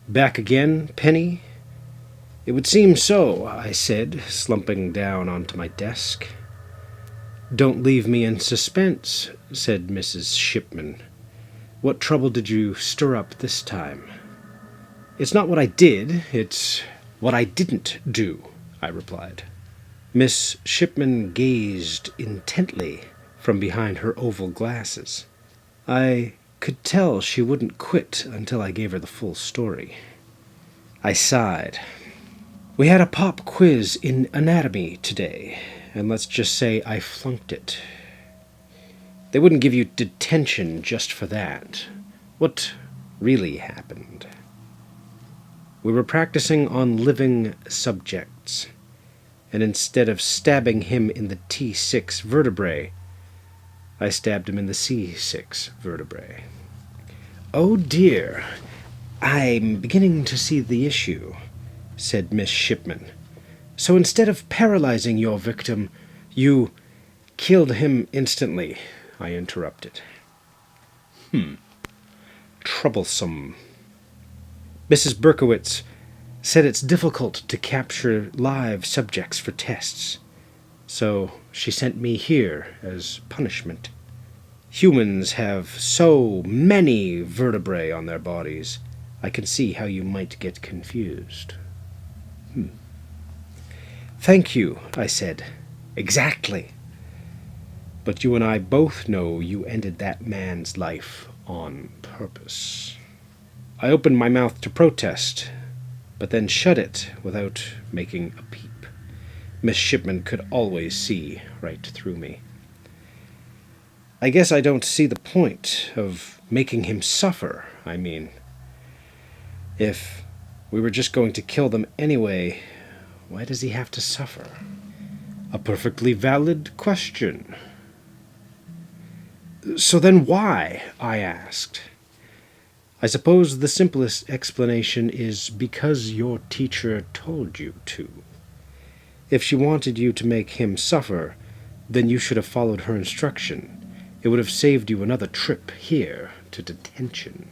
Back again, Penny? It would seem so, I said, slumping down onto my desk. Don't leave me in suspense, said Mrs. Shipman. What trouble did you stir up this time? It's not what I did, it's what I didn't do, I replied. Miss Shipman gazed intently from behind her oval glasses. I could tell she wouldn't quit until I gave her the full story. I sighed. We had a pop quiz in anatomy today, and let's just say I flunked it. They wouldn't give you detention just for that. What really happened? We were practicing on living subjects, and instead of stabbing him in the T6 vertebrae, I stabbed him in the C6 vertebrae. Oh dear, I'm beginning to see the issue, said Miss Shipman. So instead of paralyzing your victim, you killed him instantly, I interrupted. Troublesome. Mrs. Berkowitz said it's difficult to capture live subjects for tests, so she sent me here as punishment. Humans have so many vertebrae on their bodies, I can see how you might get confused. Thank you, I said. Exactly. But you and I both know you ended that man's life on purpose. I opened my mouth to protest, but then shut it without making a peep. Miss Shipman could always see right through me. I guess I don't see the point of making him suffer, I mean. If we were just going to kill them anyway, why does he have to suffer? A perfectly valid question. So then why? I asked. I suppose the simplest explanation is because your teacher told you to. If she wanted you to make him suffer, then you should have followed her instruction. It would have saved you another trip here to detention.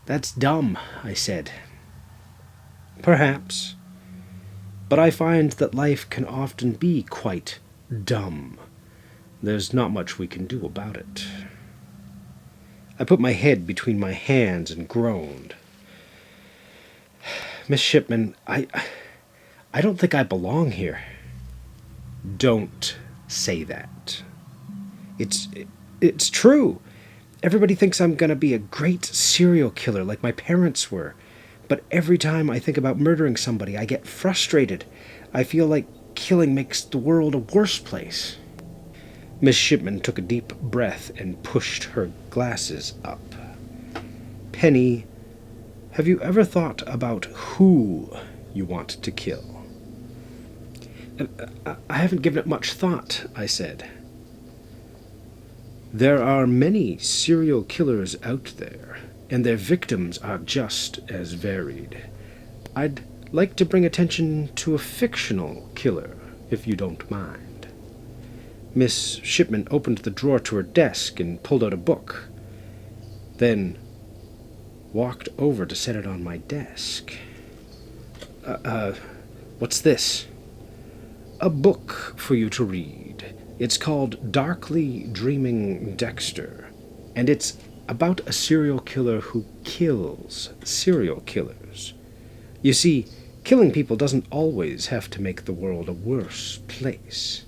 That's dumb, I said. Perhaps. But I find that life can often be quite dumb. There's not much we can do about it. I put my head between my hands and groaned. Miss Shipman, I don't think I belong here. Don't say that. It's true. Everybody thinks I'm going to be a great serial killer like my parents were. But every time I think about murdering somebody, I get frustrated. I feel like killing makes the world a worse place. Miss Shipman took a deep breath and pushed her glasses up. Penny, have you ever thought about who you want to kill? I haven't given it much thought, I said. There are many serial killers out there, and their victims are just as varied. I'd like to bring attention to a fictional killer, if you don't mind. Miss Shipman opened the drawer to her desk and pulled out a book, then walked over to set it on my desk. What's this? A book for you to read. It's called Darkly Dreaming Dexter, and it's about a serial killer who kills serial killers. You see, killing people doesn't always have to make the world a worse place.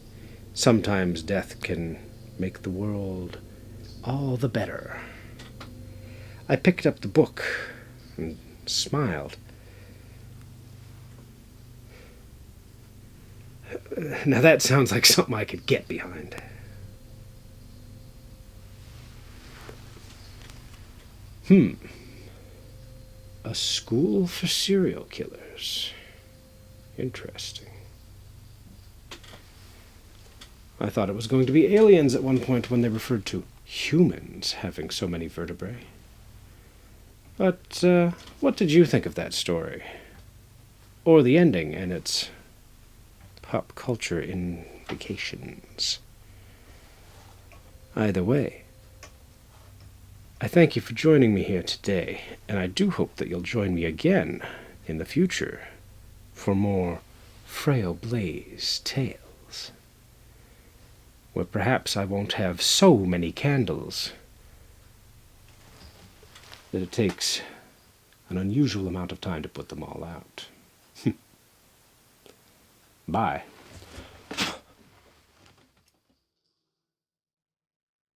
Sometimes death can make the world all the better. I picked up the book and smiled. Now that sounds like something I could get behind. A school for serial killers. Interesting. I thought it was going to be aliens at one point when they referred to humans having so many vertebrae. But what did you think of that story? Or the ending and its pop culture implications? Either way, I thank you for joining me here today, and I do hope that you'll join me again in the future for more Frail Blaze tales, where perhaps I won't have so many candles that it takes an unusual amount of time to put them all out. Bye.